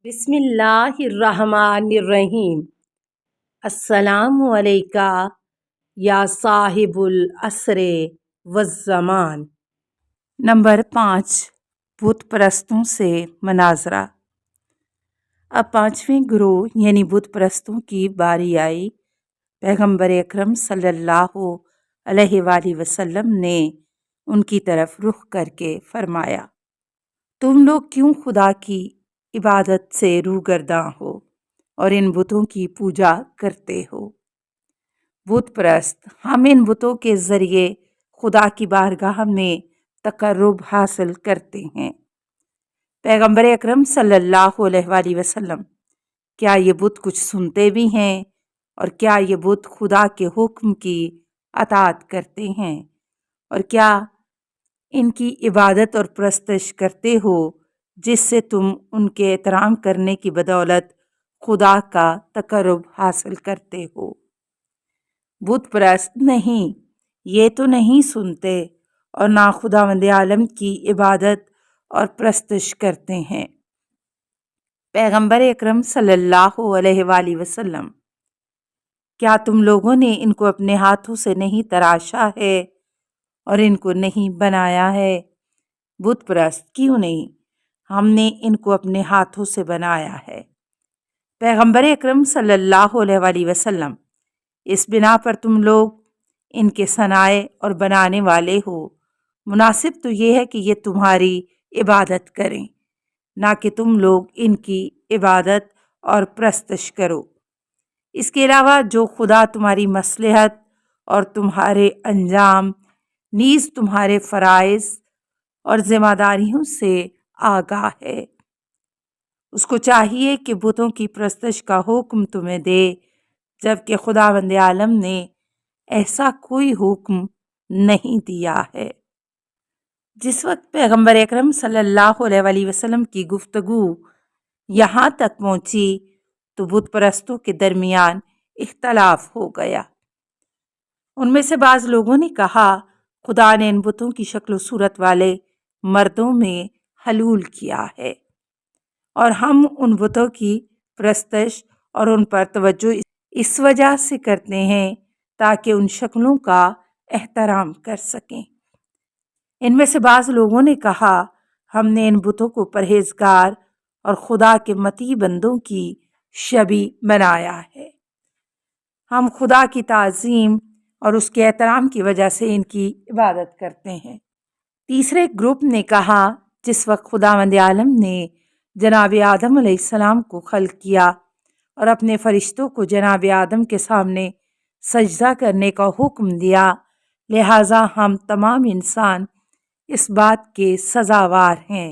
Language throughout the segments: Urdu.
بسم اللہ الرحمن الرحیم۔ السلام علیکہ یا صاحب العصر والزمان۔ نمبر 5، بت پرستوں سے مناظرہ۔ اب 5ویں گروہ یعنی بت پرستوں کی باری آئی۔ پیغمبر اکرم صلی اللہ علیہ وآلہ وسلم نے ان کی طرف رخ کر کے فرمایا، تم لوگ کیوں خدا کی عبادت سے روگرداں ہو اور ان بتوں کی پوجا کرتے ہو؟ بت پرست، ہم ان بتوں کے ذریعے خدا کی بارگاہ میں تقرب حاصل کرتے ہیں۔ پیغمبر اکرم صلی اللہ علیہ وآلہ وسلم، کیا یہ بت کچھ سنتے بھی ہیں؟ اور کیا یہ بت خدا کے حکم کی اطاعت کرتے ہیں؟ اور کیا ان کی عبادت اور پرستش کرتے ہو جس سے تم ان کے احترام کرنے کی بدولت خدا کا تقرب حاصل کرتے ہو؟ بت پرست، نہیں، یہ تو نہیں سنتے اور نہ خداوند عالم کی عبادت اور پرستش کرتے ہیں۔ پیغمبر اکرم صلی اللہ علیہ وآلہ وسلم، کیا تم لوگوں نے ان کو اپنے ہاتھوں سے نہیں تراشا ہے اور ان کو نہیں بنایا ہے؟ بت پرست، کیوں نہیں، ہم نے ان کو اپنے ہاتھوں سے بنایا ہے۔ پیغمبر اکرم صلی اللہ علیہ وآلہ وسلم، اس بنا پر تم لوگ ان کے صنائع اور بنانے والے ہو، مناسب تو یہ ہے کہ یہ تمہاری عبادت کریں، نہ کہ تم لوگ ان کی عبادت اور پرستش کرو۔ اس کے علاوہ جو خدا تمہاری مصلحت اور تمہارے انجام نیز تمہارے فرائض اور ذمہ داریوں سے آگاہ ہے، اس کو چاہیے کہ بتوں کی پرستش کا حکم تمہیں دے، جبکہ خداوند عالم نے ایسا کوئی حکم نہیں دیا ہے۔ جس وقت پیغمبر اکرم صلی اللہ علیہ وآلہ وسلم کی گفتگو یہاں تک پہنچی تو بت پرستوں کے درمیان اختلاف ہو گیا۔ ان میں سے بعض لوگوں نے کہا، خدا نے ان بتوں کی شکل و صورت والے مردوں میں حلول کیا ہے اور ہم ان بتوں کی پرستش اور ان پر توجہ اس وجہ سے کرتے ہیں تاکہ ان شکلوں کا احترام کر سکیں۔ ان میں سے بعض لوگوں نے کہا، ہم نے ان بتوں کو پرہیزگار اور خدا کے مطیع بندوں کی شبیہ بنایا ہے، ہم خدا کی تعظیم اور اس کے احترام کی وجہ سے ان کی عبادت کرتے ہیں۔ تیسرے گروپ نے کہا، جس وقت خداوند عالم نے جناب آدم علیہ السلام کو خلق کیا اور اپنے فرشتوں کو جناب آدم کے سامنے سجدہ کرنے کا حکم دیا، لہٰذا ہم تمام انسان اس بات کے سزاوار ہیں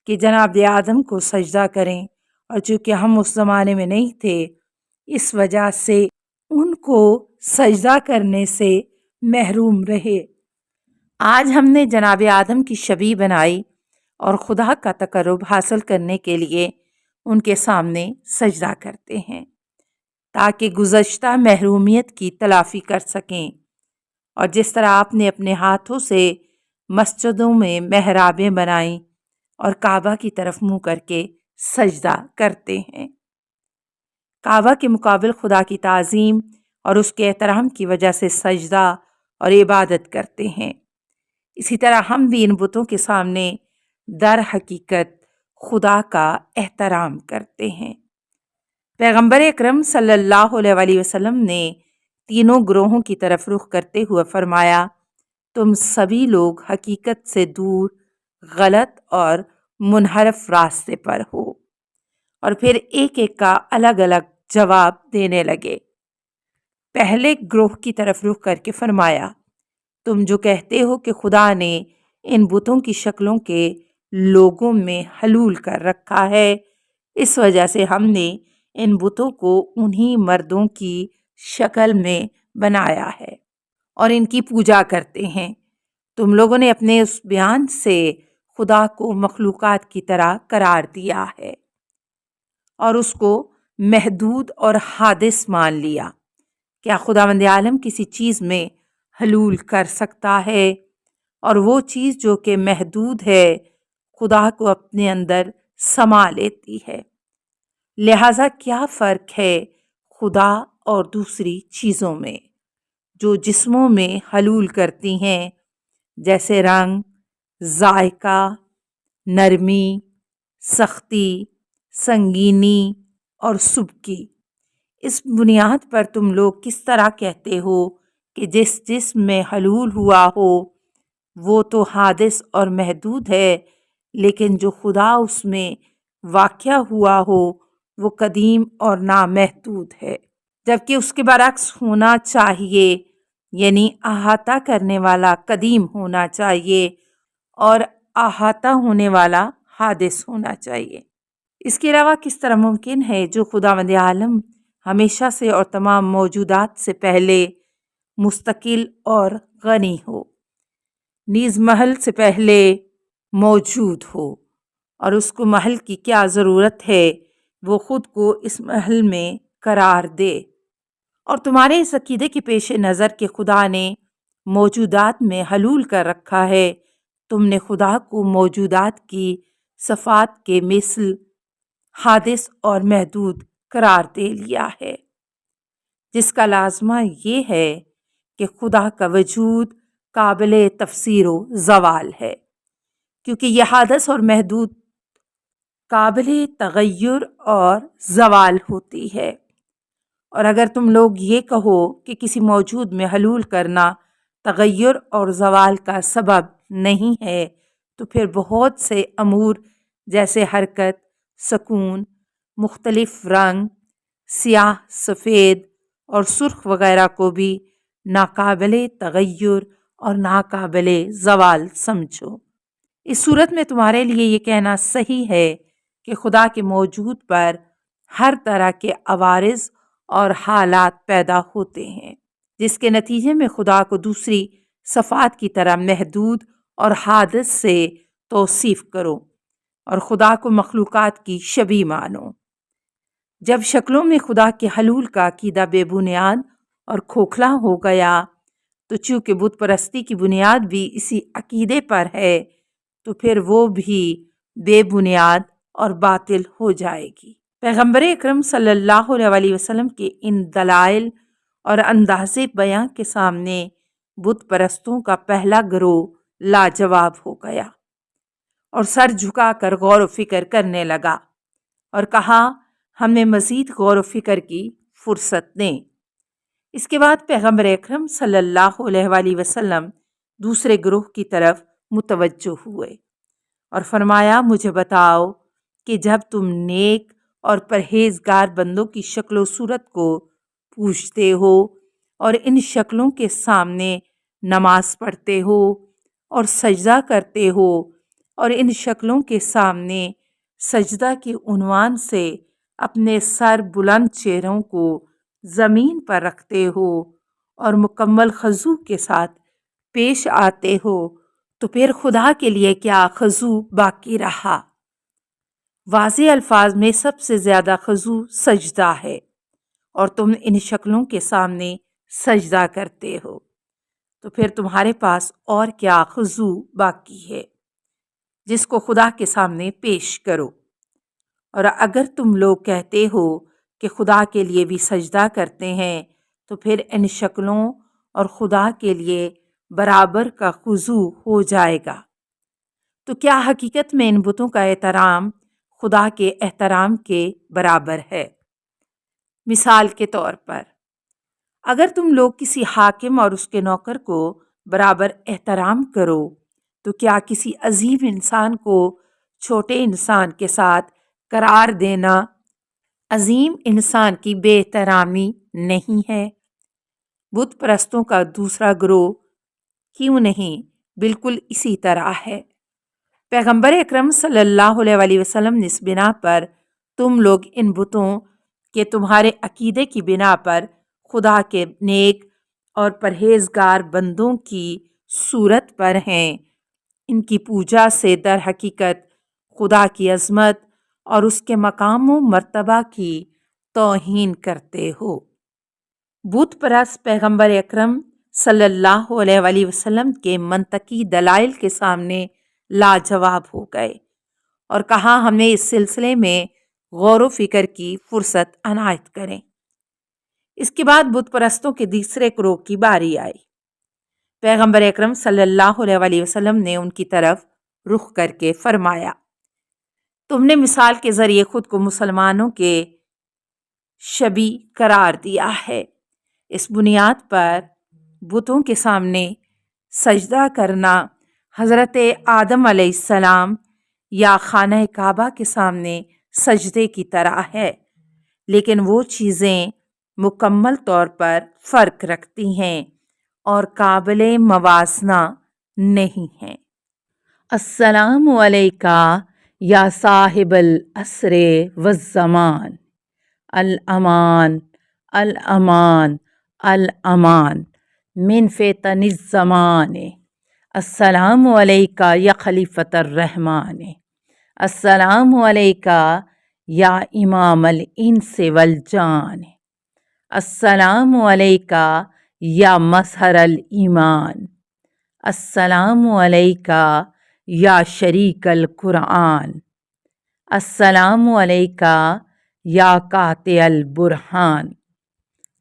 کہ جناب آدم کو سجدہ کریں، اور چونکہ ہم اس زمانے میں نہیں تھے اس وجہ سے ان کو سجدہ کرنے سے محروم رہے۔ آج ہم نے جناب آدم کی شبیہ بنائی اور خدا کا تقرب حاصل کرنے کے لیے ان کے سامنے سجدہ کرتے ہیں تاکہ گزشتہ محرومیت کی تلافی کر سکیں، اور جس طرح آپ نے اپنے ہاتھوں سے مسجدوں میں محرابیں بنائیں اور کعبہ کی طرف منہ کر کے سجدہ کرتے ہیں، کعبہ کے مقابل خدا کی تعظیم اور اس کے احترام کی وجہ سے سجدہ اور عبادت کرتے ہیں، اسی طرح ہم بھی ان بتوں کے سامنے در حقیقت خدا کا احترام کرتے ہیں۔ پیغمبر اکرم صلی اللہ علیہ وآلہ وسلم نے تینوں گروہوں کی طرف رخ کرتے ہوئے فرمایا، تم سبھی لوگ حقیقت سے دور، غلط اور منحرف راستے پر ہو، اور پھر ایک ایک کا الگ الگ جواب دینے لگے۔ پہلے گروہ کی طرف رخ کر کے فرمایا، تم جو کہتے ہو کہ خدا نے ان بتوں کی شکلوں کے لوگوں میں حلول کر رکھا ہے، اس وجہ سے ہم نے ان بتوں کو انہی مردوں کی شکل میں بنایا ہے اور ان کی پوجا کرتے ہیں۔ تم لوگوں نے اپنے اس بیان سے خدا کو مخلوقات کی طرح قرار دیا ہے اور اس کو محدود اور حادث مان لیا۔ کیا خداوند عالم کسی چیز میں حلول کر سکتا ہے؟ اور وہ چیز جو کہ محدود ہے خدا کو اپنے اندر سما لیتی ہے۔ لہٰذا کیا فرق ہے خدا اور دوسری چیزوں میں جو جسموں میں حلول کرتی ہیں، جیسے رنگ، ذائقہ، نرمی، سختی، سنگینی اور سبکی؟ اس بنیاد پر تم لوگ کس طرح کہتے ہو کہ جس جسم میں حلول ہوا ہو وہ تو حادث اور محدود ہے، لیکن جو خدا اس میں واقع ہوا ہو وہ قدیم اور نامحدود ہے، جبکہ اس کے برعکس ہونا چاہیے، یعنی احاطہ کرنے والا قدیم ہونا چاہیے اور احاطہ ہونے والا حادث ہونا چاہیے۔ اس کے علاوہ کس طرح ممکن ہے جو خداوند عالم ہمیشہ سے اور تمام موجودات سے پہلے مستقل اور غنی ہو، نیز محل سے پہلے موجود ہو، اور اس کو محل کی کیا ضرورت ہے، وہ خود کو اس محل میں قرار دے؟ اور تمہارے اس عقیدے کے پیش نظر کہ خدا نے موجودات میں حلول کر رکھا ہے، تم نے خدا کو موجودات کی صفات کے مثل حادث اور محدود قرار دے لیا ہے، جس کا لازمہ یہ ہے کہ خدا کا وجود قابل تفسیر و زوال ہے، کیونکہ یہ حادث اور محدود قابل تغیر اور زوال ہوتی ہے۔ اور اگر تم لوگ یہ کہو کہ کسی موجود میں حلول کرنا تغیر اور زوال کا سبب نہیں ہے، تو پھر بہت سے امور جیسے حرکت، سکون، مختلف رنگ، سیاہ، سفید اور سرخ وغیرہ کو بھی ناقابل تغیر اور ناقابل زوال سمجھو۔ اس صورت میں تمہارے لیے یہ کہنا صحیح ہے کہ خدا کے موجود پر ہر طرح کے عوارض اور حالات پیدا ہوتے ہیں، جس کے نتیجے میں خدا کو دوسری صفات کی طرح محدود اور حادث سے توصیف کرو اور خدا کو مخلوقات کی شبیہ مانو۔ جب شکلوں میں خدا کے حلول کا عقیدہ بے بنیاد اور کھوکھلا ہو گیا، تو چونکہ بت پرستی کی بنیاد بھی اسی عقیدے پر ہے، تو پھر وہ بھی بے بنیاد اور باطل ہو جائے گی۔ پیغمبر اکرم صلی اللہ علیہ وسلم کے ان دلائل اور انداز بیاں کے سامنے بت پرستوں کا پہلا گروہ لاجواب ہو گیا اور سر جھکا کر غور و فکر کرنے لگا اور کہا، ہمیں مزید غور و فکر کی فرصت دیں۔ اس کے بعد پیغمبر اکرم صلی اللہ علیہ وسلم دوسرے گروہ کی طرف متوجہ ہوئے اور فرمایا، مجھے بتاؤ کہ جب تم نیک اور پرہیزگار بندوں کی شکل و صورت کو پوجتے ہو اور ان شکلوں کے سامنے نماز پڑھتے ہو اور سجدہ کرتے ہو اور ان شکلوں کے سامنے سجدہ کے عنوان سے اپنے سر بلند چہروں کو زمین پر رکھتے ہو اور مکمل خضوع کے ساتھ پیش آتے ہو، تو پھر خدا کے لیے کیا خضوع باقی رہا؟ واضح الفاظ میں سب سے زیادہ خضوع سجدہ ہے، اور تم ان شکلوں کے سامنے سجدہ کرتے ہو، تو پھر تمہارے پاس اور کیا خضوع باقی ہے جس کو خدا کے سامنے پیش کرو؟ اور اگر تم لوگ کہتے ہو کہ خدا کے لیے بھی سجدہ کرتے ہیں، تو پھر ان شکلوں اور خدا کے لیے برابر کا خضوع ہو جائے گا، تو کیا حقیقت میں ان بتوں کا احترام خدا کے احترام کے برابر ہے؟ مثال کے طور پر، اگر تم لوگ کسی حاکم اور اس کے نوکر کو برابر احترام کرو، تو کیا کسی عظیم انسان کو چھوٹے انسان کے ساتھ قرار دینا عظیم انسان کی بے احترامی نہیں ہے؟ بت پرستوں کا دوسرا گروہ کیوں نہیں بالکل اسی طرح ہے۔ پیغمبر اکرم صلی اللہ علیہ وسلم نے اس بنا پر تم لوگ ان بتوں کے تمہارے عقیدے کی بنا پر خدا کے نیک اور پرہیزگار بندوں کی صورت پر ہیں، ان کی پوجا سے در حقیقت خدا کی عظمت اور اس کے مقام و مرتبہ کی توہین کرتے ہو۔ بت پرست پیغمبر اکرم صلی اللہ علیہ وسلم کے منطقی دلائل کے سامنے لاجواب ہو گئے اور کہا، ہمیں اس سلسلے میں غور و فکر کی فرصت عنایت کریں۔ اس کے بعد بت پرستوں کے دوسرے گروہ کی باری آئی۔ پیغمبر اکرم صلی اللہ علیہ وآلہ وسلم نے ان کی طرف رخ کر کے فرمایا، تم نے مثال کے ذریعے خود کو مسلمانوں کے شبیہ قرار دیا ہے۔ اس بنیاد پر بتوں کے سامنے سجدہ کرنا حضرت آدم علیہ السلام یا خانہ کعبہ کے سامنے سجدے کی طرح ہے، لیکن وہ چیزیں مکمل طور پر فرق رکھتی ہیں اور قابل موازنہ نہیں ہیں۔ السلام علیکہ یا صاحب العصر والزمان، الامان الامان الامان من فتن الزمان، السلام علیکہ یا خلیفۃ الرحمن، السلام علیکہ یا امام الانس والجان، السلام علیکہ یا مظہر الایمان، السلام علیکہ یا شریک القرآن، السلام علیکہ یا قاطع البرہان،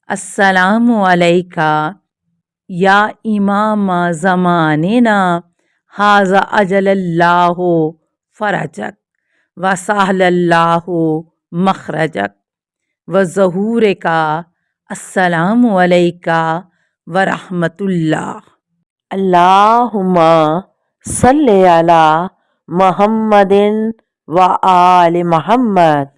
السلام علیکہ یا امام زماننا ھذا اجل اللہ فرجک وسہل اللہ مخرجک وظہورک، السلام علیکہ ورحمۃ اللہ۔ اللہم صلی علی محمد و آل محمد۔